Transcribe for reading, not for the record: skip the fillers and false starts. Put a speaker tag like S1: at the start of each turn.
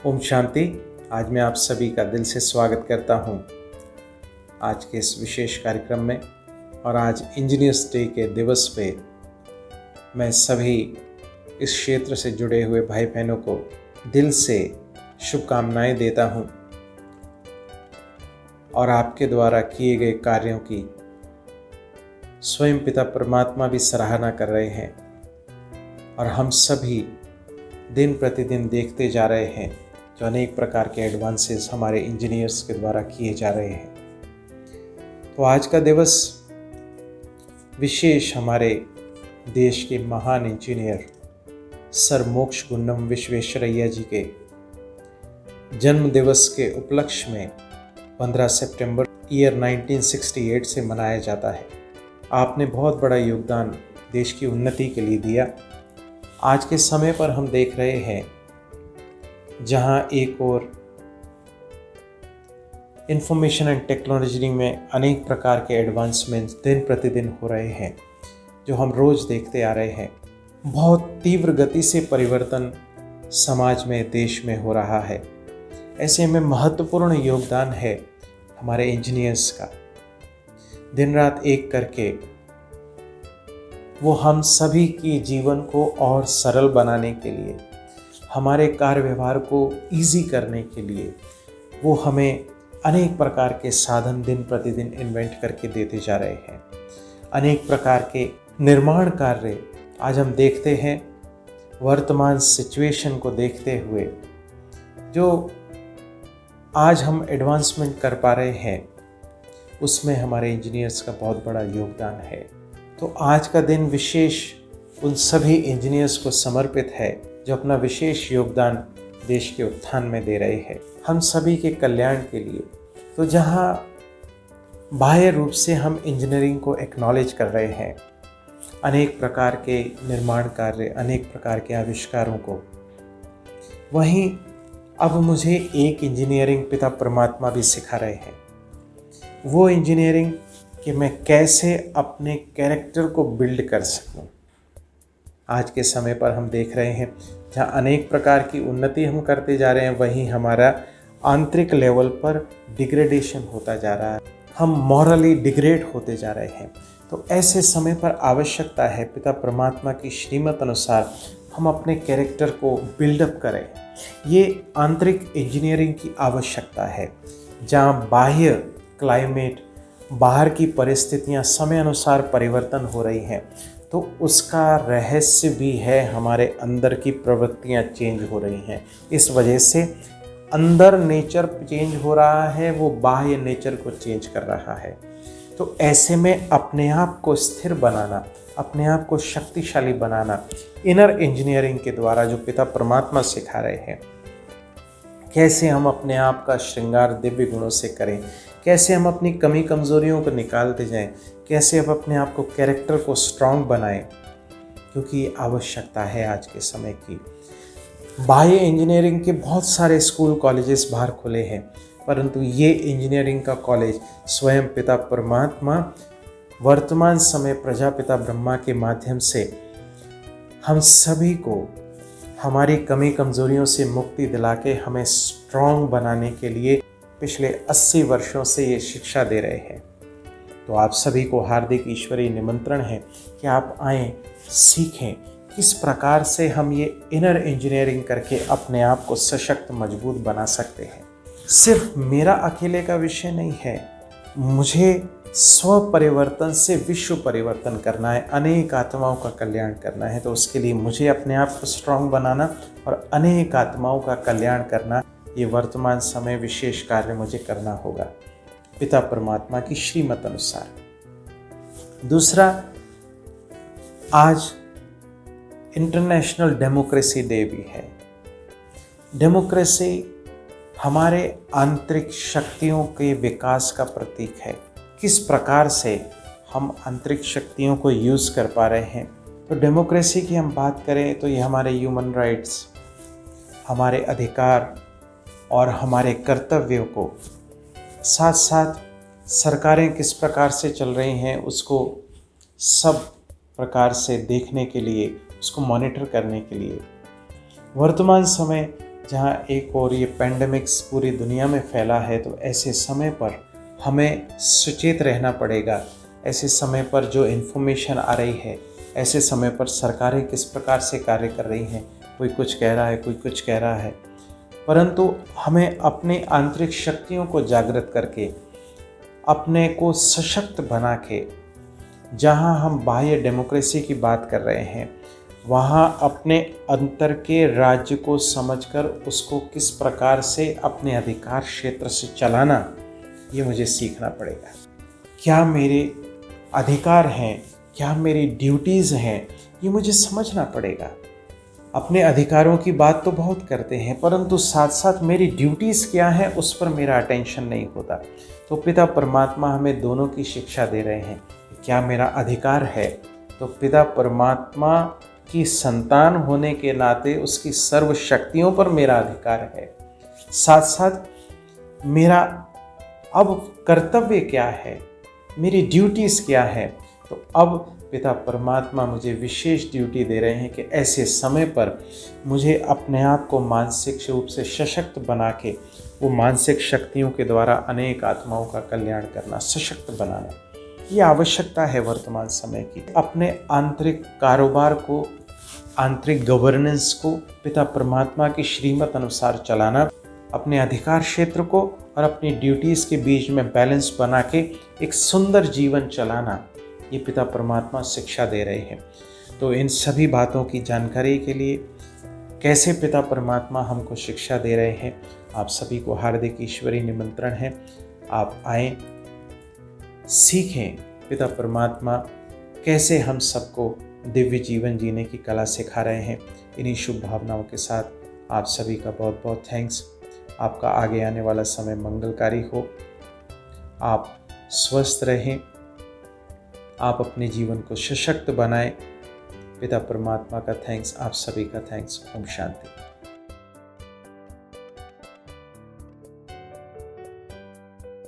S1: ओम शांति। आज मैं आप सभी का दिल से स्वागत करता हूं आज के इस विशेष कार्यक्रम में। और आज इंजीनियर्स डे के दिवस पे मैं सभी इस क्षेत्र से जुड़े हुए भाई बहनों को दिल से शुभकामनाएं देता हूं और आपके द्वारा किए गए कार्यों की स्वयं पिता परमात्मा भी सराहना कर रहे हैं। और हम सभी दिन प्रतिदिन देखते जा रहे हैं जो अनेक प्रकार के एडवांसेस हमारे इंजीनियर्स के द्वारा किए जा रहे हैं। तो आज का दिवस विशेष हमारे देश के महान इंजीनियर सर मोक्ष गुंडम विश्वेश्वरैया जी के जन्म दिवस के उपलक्ष्य में 15 सितंबर ईयर 1968 से मनाया जाता है। आपने बहुत बड़ा योगदान देश की उन्नति के लिए दिया। आज के समय पर हम देख रहे हैं जहां एक और इंफॉर्मेशन एंड टेक्नोलॉजी में अनेक प्रकार के एडवांसमेंट्स दिन प्रतिदिन हो रहे हैं जो हम रोज़ देखते आ रहे हैं। बहुत तीव्र गति से परिवर्तन समाज में, देश में हो रहा है। ऐसे में महत्वपूर्ण योगदान है हमारे इंजीनियर्स का। दिन रात एक करके वो हम सभी के जीवन को और सरल बनाने के लिए, हमारे कार्य व्यवहार को ईजी करने के लिए वो हमें अनेक प्रकार के साधन दिन प्रतिदिन इन्वेंट करके देते जा रहे हैं। अनेक प्रकार के निर्माण कार्य आज हम देखते हैं। वर्तमान सिचुएशन को देखते हुए जो आज हम एडवांसमेंट कर पा रहे हैं उसमें हमारे इंजीनियर्स का बहुत बड़ा योगदान है। तो आज का दिन विशेष उन सभी इंजीनियर्स को समर्पित है जो अपना विशेष योगदान देश के उत्थान में दे रहे हैं, हम सभी के कल्याण के लिए। तो जहां बाह्य रूप से हम इंजीनियरिंग को एक्नॉलेज कर रहे हैं, अनेक प्रकार के निर्माण कार्य, अनेक प्रकार के आविष्कारों को, वहीं अब मुझे एक इंजीनियरिंग पिता परमात्मा भी सिखा रहे हैं। वो इंजीनियरिंग कि मैं कैसे अपने कैरेक्टर को बिल्ड कर सकूं। आज के समय पर हम देख रहे हैं जहां अनेक प्रकार की उन्नति हम करते जा रहे हैं, वहीं हमारा आंतरिक लेवल पर डिग्रेडेशन होता जा रहा है। हम मॉरली डिग्रेड होते जा रहे हैं। तो ऐसे समय पर आवश्यकता है पिता परमात्मा की श्रीमत अनुसार हम अपने कैरेक्टर को बिल्डअप करें। ये आंतरिक इंजीनियरिंग की आवश्यकता है। जहाँ बाह्य क्लाइमेट, बाहर की परिस्थितियाँ समय अनुसार परिवर्तन हो रही हैं, तो उसका रहस्य भी है हमारे अंदर की प्रवृत्तियाँ चेंज हो रही हैं। इस वजह से अंदर नेचर चेंज हो रहा है, वो बाह्य नेचर को चेंज कर रहा है। तो ऐसे में अपने आप को स्थिर बनाना, अपने आप को शक्तिशाली बनाना इनर इंजीनियरिंग के द्वारा जो पिता परमात्मा सिखा रहे हैं। कैसे हम अपने आप का श्रृंगार दिव्य गुणों से करें, कैसे हम अपनी कमी कमज़ोरियों को निकालते जाएं, कैसे हम अपने आप को, कैरेक्टर को स्ट्रांग बनाएं, क्योंकि ये आवश्यकता है आज के समय की। बाह्य इंजीनियरिंग के बहुत सारे स्कूल कॉलेजेस बाहर खुले हैं, परंतु ये इंजीनियरिंग का कॉलेज स्वयं पिता परमात्मा वर्तमान समय प्रजापिता ब्रह्मा के माध्यम से हम सभी को हमारी कमी कमज़ोरियों से मुक्ति दिला के हमें स्ट्रांग बनाने के लिए पिछले 80 वर्षों से ये शिक्षा दे रहे हैं। तो आप सभी को हार्दिक ईश्वरीय निमंत्रण है कि आप आएँ, सीखें किस प्रकार से हम ये इनर इंजीनियरिंग करके अपने आप को सशक्त मजबूत बना सकते हैं। सिर्फ मेरा अकेले का विषय नहीं है, मुझे स्व परिवर्तन से विश्व परिवर्तन करना है, अनेक आत्माओं का कल्याण करना है। तो उसके लिए मुझे अपने आप को स्ट्रांग बनाना और अनेक आत्माओं का कल्याण करना, ये वर्तमान समय विशेष कार्य मुझे करना होगा पिता परमात्मा की श्रीमत अनुसार। दूसरा, आज इंटरनेशनल डेमोक्रेसी डे भी है। डेमोक्रेसी हमारे आंतरिक शक्तियों के विकास का प्रतीक है। किस प्रकार से हम आंतरिक शक्तियों को यूज़ कर पा रहे हैं। तो डेमोक्रेसी की हम बात करें तो ये हमारे ह्यूमन राइट्स, हमारे अधिकार और हमारे कर्तव्यों को, साथ साथ सरकारें किस प्रकार से चल रही हैं उसको सब प्रकार से देखने के लिए, उसको मॉनिटर करने के लिए वर्तमान समय जहाँ एक और ये पेंडेमिक्स पूरी दुनिया में फैला है, तो ऐसे समय पर हमें सचेत रहना पड़ेगा। ऐसे समय पर जो इन्फॉर्मेशन आ रही है, ऐसे समय पर सरकारें किस प्रकार से कार्य कर रही हैं, कोई कुछ कह रहा है, कोई कुछ कह रहा है, परंतु हमें अपनी आंतरिक शक्तियों को जागृत करके, अपने को सशक्त बना के, जहाँ हम बाह्य डेमोक्रेसी की बात कर रहे हैं, वहाँ अपने अंतर के राज्य को समझकर उसको किस प्रकार से अपने अधिकार क्षेत्र से चलाना, ये मुझे सीखना पड़ेगा। क्या मेरे अधिकार हैं, क्या मेरी ड्यूटीज़ हैं, ये मुझे समझना पड़ेगा। अपने अधिकारों की बात तो बहुत करते हैं, परंतु साथ साथ मेरी ड्यूटीज़ क्या हैं उस पर मेरा अटेंशन नहीं होता। तो पिता परमात्मा हमें दोनों की शिक्षा दे रहे हैं। क्या मेरा अधिकार है, तो पिता परमात्मा की संतान होने के नाते उसकी सर्व शक्तियों पर मेरा अधिकार है। साथ साथ मेरा अब कर्तव्य क्या है, मेरी ड्यूटीज़ क्या है। तो अब पिता परमात्मा मुझे विशेष ड्यूटी दे रहे हैं कि ऐसे समय पर मुझे अपने आप को मानसिक रूप से सशक्त बना के वो मानसिक शक्तियों के द्वारा अनेक आत्माओं का कल्याण करना, सशक्त बनाना, ये आवश्यकता है वर्तमान समय की। अपने आंतरिक कारोबार को, आंतरिक गवर्नेंस को पिता परमात्मा की श्रीमत अनुसार चलाना, अपने अधिकार क्षेत्र को और अपनी ड्यूटीज़ के बीच में बैलेंस बना के एक सुंदर जीवन चलाना, ये पिता परमात्मा शिक्षा दे रहे हैं। तो इन सभी बातों की जानकारी के लिए, कैसे पिता परमात्मा हमको शिक्षा दे रहे हैं, आप सभी को हार्दिक ईश्वरीय निमंत्रण है। आप आएँ, सीखें पिता परमात्मा कैसे हम सबको दिव्य जीवन जीने की कला सिखा रहे हैं। इन्हीं शुभ भावनाओं के साथ आप सभी का बहुत बहुत थैंक्स। आपका आगे आने वाला समय मंगलकारी हो, आप स्वस्थ रहें, आप अपने जीवन को सशक्त बनाएं। पिता परमात्मा का थैंक्स, आप सभी का थैंक्स। ओम शांति।